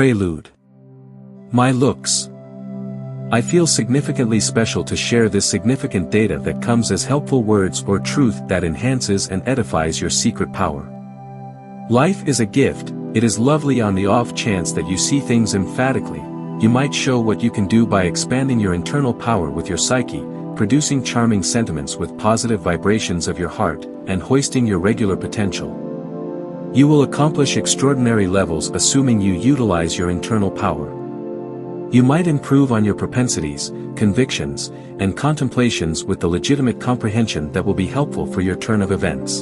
Prelude. My looks. I feel significantly special to share this significant data that comes as helpful words or truth that enhances and edifies your secret power. Life is a gift. It is lovely on the off chance that you see things emphatically. You might show what you can do by expanding your internal power with your psyche, producing charming sentiments with positive vibrations of your heart, and hoisting your regular potential. You will accomplish extraordinary levels assuming you utilize your internal power. You might improve on your propensities, convictions, and contemplations with the legitimate comprehension that will be helpful for your turn of events.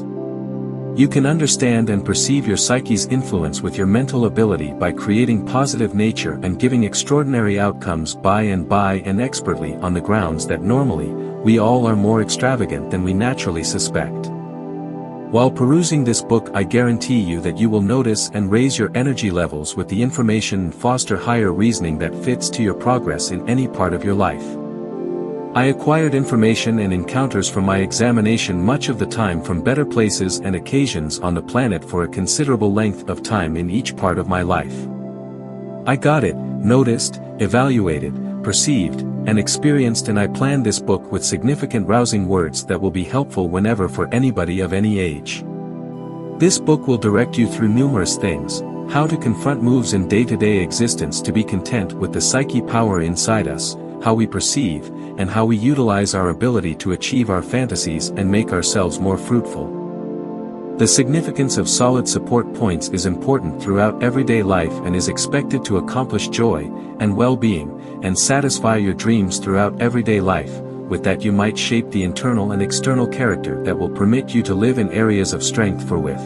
You can understand and perceive your psyche's influence with your mental ability by creating positive nature and giving extraordinary outcomes by and expertly on the grounds that normally, we all are more extravagant than we naturally suspect. While perusing this book, I guarantee you that you will notice and raise your energy levels with the information and foster higher reasoning that fits to your progress in any part of your life. I acquired information and encounters from my examination much of the time from better places and occasions on the planet for a considerable length of time in each part of my life. I got it, noticed, evaluated, perceived, and experienced, and I planned this book with significant rousing words that will be helpful whenever for anybody of any age. This book will direct you through numerous things: how to confront moves in day-to-day existence to be content with the psyche power inside us, how we perceive, and how we utilize our ability to achieve our fantasies and make ourselves more fruitful. The significance of solid support points is important throughout everyday life and is expected to accomplish joy, and well-being, and satisfy your dreams throughout everyday life. With that you might shape the internal and external character that will permit you to live in areas of strength for with.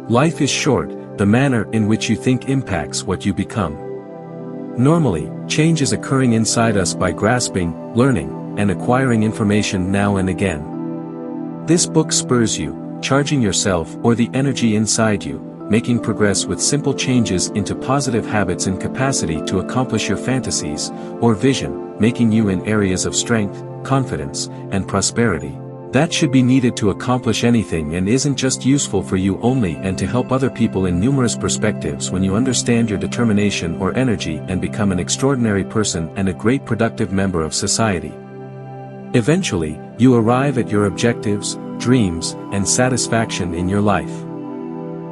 Life is short, the manner in which you think impacts what you become. Normally, change is occurring inside us by grasping, learning, and acquiring information now and again. This book spurs you, charging yourself or the energy inside you, making progress with simple changes into positive habits and capacity to accomplish your fantasies, or vision, making you in areas of strength, confidence, and prosperity. That should be needed to accomplish anything and isn't just useful for you only and to help other people in numerous perspectives when you understand your determination or energy and become an extraordinary person and a great productive member of society. Eventually, you arrive at your objectives, dreams, and satisfaction in your life.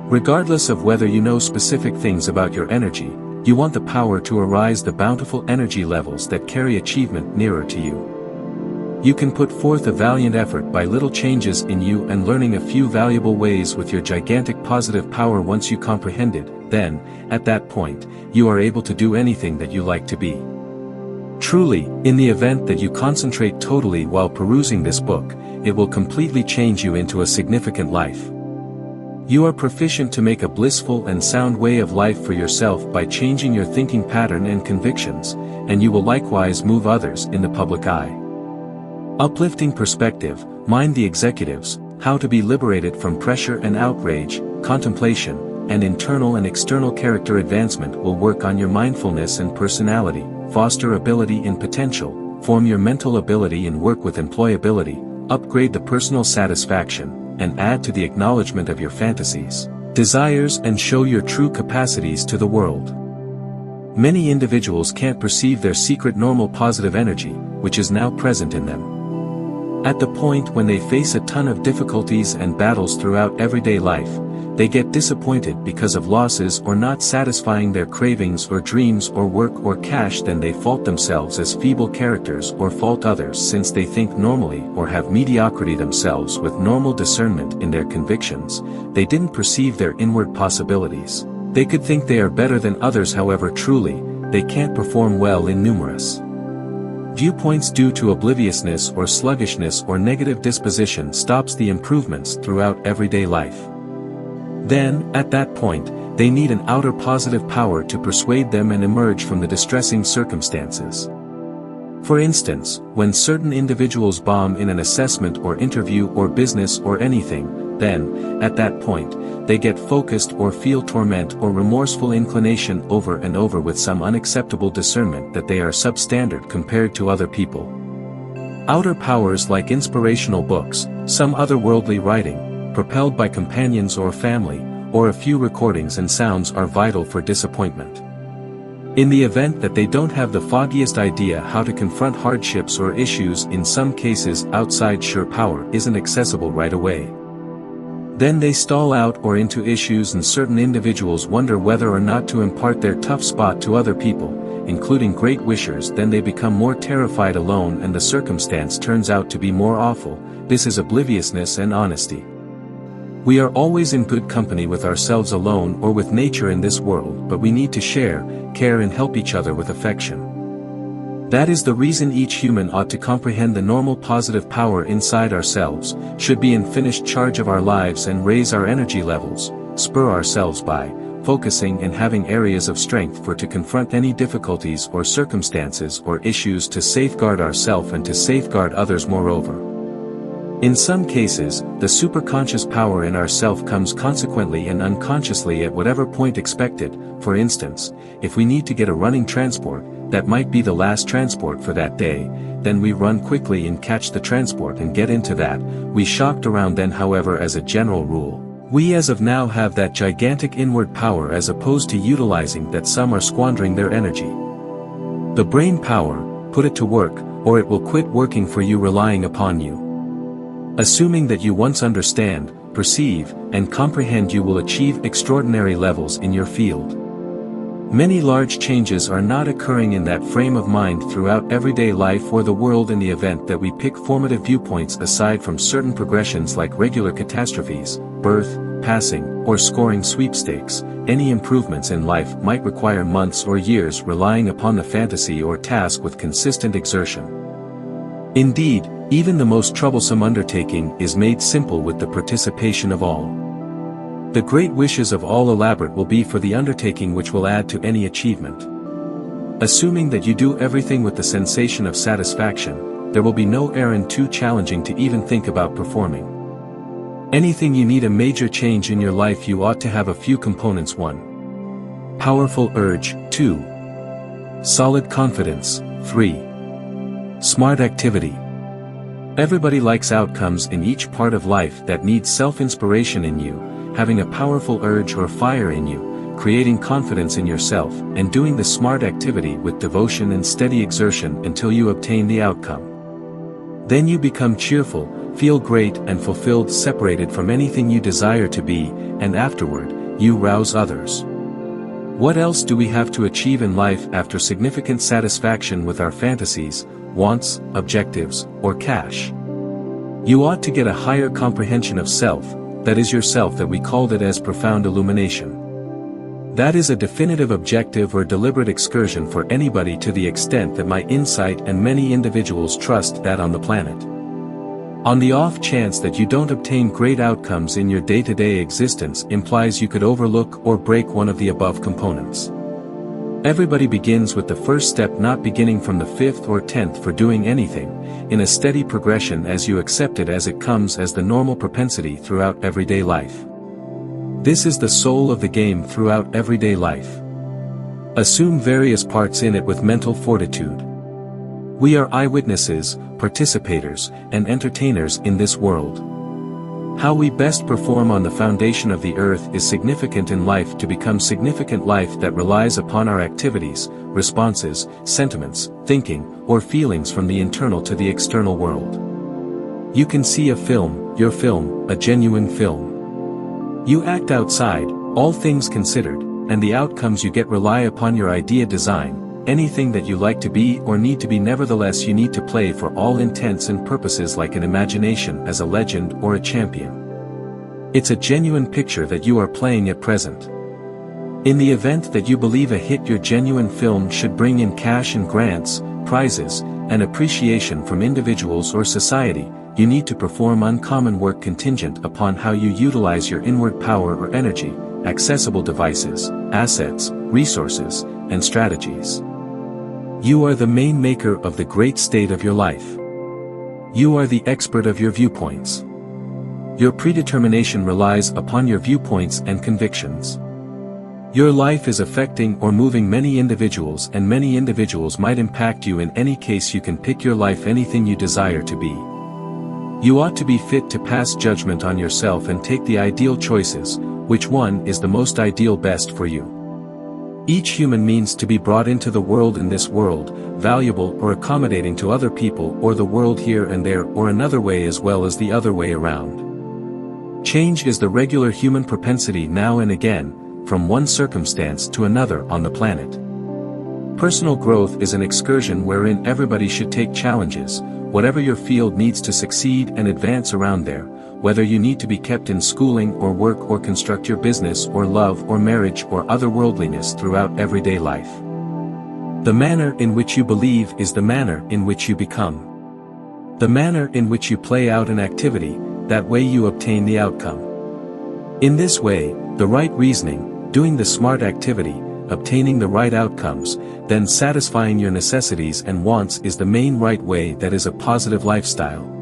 Regardless of whether you know specific things about your energy, you want the power to arise the bountiful energy levels that carry achievement nearer to you. You can put forth a valiant effort by little changes in you and learning a few valuable ways with your gigantic positive power. Once you comprehend it, then, at that point, you are able to do anything that you like to be. Truly, in the event that you concentrate totally while perusing this book, it will completely change you into a significant life. You are proficient to make a blissful and sound way of life for yourself by changing your thinking pattern and convictions, and you will likewise move others in the public eye. Uplifting perspective, mind the executives, how to be liberated from pressure and outrage, contemplation, and internal and external character advancement will work on your mindfulness and personality, foster ability in potential, form your mental ability and work with employability, upgrade the personal satisfaction, and add to the acknowledgement of your fantasies, desires, and show your true capacities to the world. Many individuals can't perceive their secret normal positive energy, which is now present in them. At the point when they face a ton of difficulties and battles throughout everyday life, they get disappointed because of losses or not satisfying their cravings or dreams or work or cash, then they fault themselves as feeble characters or fault others since they think normally or have mediocrity themselves with normal discernment in their convictions. They didn't perceive their inward possibilities. They could think they are better than others, however truly, they can't perform well in numerous viewpoints due to obliviousness or sluggishness or negative disposition stops the improvements throughout everyday life. Then, at that point, they need an outer positive power to persuade them and emerge from the distressing circumstances. For instance, when certain individuals bomb in an assessment or interview or business or anything, then, at that point, they get focused or feel torment or remorseful inclination over and over with some unacceptable discernment that they are substandard compared to other people. Outer powers like inspirational books, some otherworldly writing, propelled by companions or family, or a few recordings and sounds are vital for disappointment. In the event that they don't have the foggiest idea how to confront hardships or issues, in some cases outside sure power isn't accessible right away. Then they stall out or into issues, and certain individuals wonder whether or not to impart their tough spot to other people, including great wishers. Then they become more terrified alone and the circumstance turns out to be more awful. This is obliviousness and honesty. We are always in good company with ourselves alone or with nature in this world, but we need to share, care and help each other with affection. That is the reason each human ought to comprehend the normal positive power inside ourselves, should be in finished charge of our lives and raise our energy levels, spur ourselves by focusing and having areas of strength for to confront any difficulties or circumstances or issues, to safeguard ourselves and to safeguard others moreover. In some cases, the superconscious power in ourself comes consequently and unconsciously at whatever point expected. For instance, if we need to get a running transport, that might be the last transport for that day, then we run quickly and catch the transport and get into that. We shocked around then. However, as a general rule, we as of now have that gigantic inward power, as opposed to utilizing that. Some are squandering their energy. The brain power, put it to work, or it will quit working for you, relying upon you. Assuming that you once understand, perceive, and comprehend, you will achieve extraordinary levels in your field. Many large changes are not occurring in that frame of mind throughout everyday life or the world. In the event that we pick formative viewpoints aside from certain progressions like regular catastrophes, birth, passing, or scoring sweepstakes, any improvements in life might require months or years, relying upon the fantasy or task with consistent exertion. Indeed, even the most troublesome undertaking is made simple with the participation of all. The great wishes of all elaborate will be for the undertaking which will add to any achievement. Assuming that you do everything with the sensation of satisfaction, there will be no errand too challenging to even think about performing. Anything you need a major change in your life, you ought to have a few components. 1. Powerful urge. 2. Solid confidence. 3. Smart activity. Everybody likes outcomes in each part of life that needs self-inspiration in you, having a powerful urge or fire in you, creating confidence in yourself, and doing the smart activity with devotion and steady exertion until you obtain the outcome. Then you become cheerful, feel great and fulfilled, separated from anything you desire to be, and afterward, you rouse others. What else do we have to achieve in life after significant satisfaction with our fantasies, wants, objectives, or cash? You ought to get a higher comprehension of self, that is yourself, that we called it as profound illumination. That is a definitive objective or deliberate excursion for anybody, to the extent that my insight and many individuals trust that on the planet. On the off chance that you don't obtain great outcomes in your day-to-day existence, implies you could overlook or break one of the above components. Everybody begins with the first step, not beginning from the 5th or 10th for doing anything, in a steady progression as you accept it as it comes, as the normal propensity throughout everyday life. This is the soul of the game throughout everyday life. Assume various parts in it with mental fortitude. We are eyewitnesses, participators, and entertainers in this world. How we best perform on the foundation of the earth is significant in life, to become significant life that relies upon our activities, responses, sentiments, thinking, or feelings from the internal to the external world. You can see a film, your film, a genuine film. You act outside, all things considered, and the outcomes you get rely upon your idea design, anything that you like to be or need to be. Nevertheless, you need to play for all intents and purposes like an imagination, as a legend or a champion. It's a genuine picture that you are playing at present. In the event that you believe a hit, your genuine film should bring in cash and grants, prizes, and appreciation from individuals or society. You need to perform uncommon work contingent upon how you utilize your inward power or energy, accessible devices, assets, resources, and strategies. You are the main maker of the great state of your life. You are the expert of your viewpoints. Your predetermination relies upon your viewpoints and convictions. Your life is affecting or moving many individuals, and many individuals might impact you. In any case, you can pick your life anything you desire to be. You ought to be fit to pass judgment on yourself and take the ideal choices. Which one is the most ideal, best for you? Each human means to be brought into the world in this world, valuable or accommodating to other people or the world here and there or another way as well as the other way around. Change is the regular human propensity now and again, from one circumstance to another on the planet. Personal growth is an excursion wherein everybody should take challenges, whatever your field needs to succeed and advance around there, whether you need to be kept in schooling or work or construct your business or love or marriage or otherworldliness throughout everyday life. The manner in which you believe is the manner in which you become. The manner in which you play out an activity, that way you obtain the outcome. In this way, the right reasoning, doing the smart activity, obtaining the right outcomes, then satisfying your necessities and wants is the main right way that is a positive lifestyle.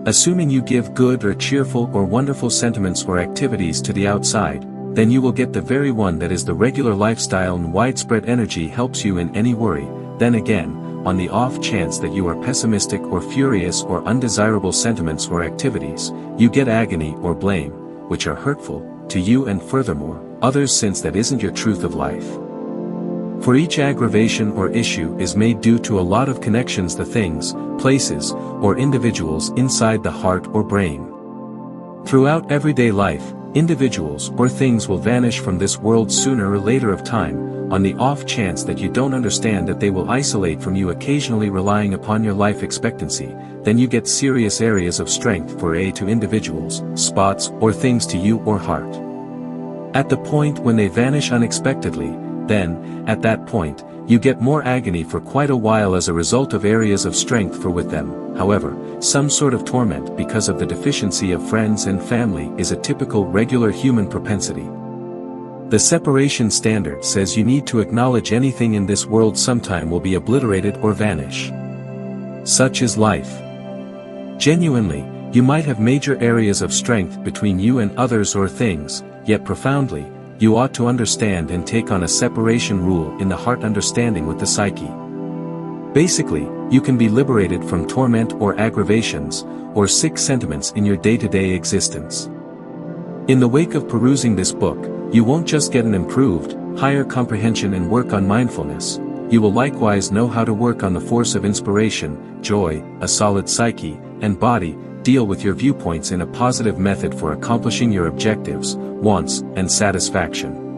Assuming you give good or cheerful or wonderful sentiments or activities to the outside, then you will get the very one that is the regular lifestyle, and widespread energy helps you in any worry. Then again, on the off chance that you are pessimistic or furious or undesirable sentiments or activities, you get agony or blame, which are hurtful to you and furthermore, others, since that isn't your truth of life. For each aggravation or issue is made due to a lot of connections to things, places, or individuals inside the heart or brain. Throughout everyday life, individuals or things will vanish from this world sooner or later of time, on the off chance that you don't understand that they will isolate from you, occasionally relying upon your life expectancy, then you get serious areas of strength for to individuals, spots, or things to you or heart. At the point when they vanish unexpectedly, then, at that point, you get more agony for quite a while as a result of areas of strength, for with them, however, some sort of torment because of the deficiency of friends and family is a typical regular human propensity. The separation standard says you need to acknowledge anything in this world sometime will be obliterated or vanish. Such is life. Genuinely, you might have major areas of strength between you and others or things, yet profoundly, you ought to understand and take on a separation rule in the heart, understanding with the psyche. Basically, you can be liberated from torment or aggravations, or sick sentiments in your day-to-day existence. In the wake of perusing this book, you won't just get an improved, higher comprehension and work on mindfulness, you will likewise know how to work on the force of inspiration, joy, a solid psyche, and body, deal with your viewpoints in a positive method for accomplishing your objectives, wants, and satisfaction.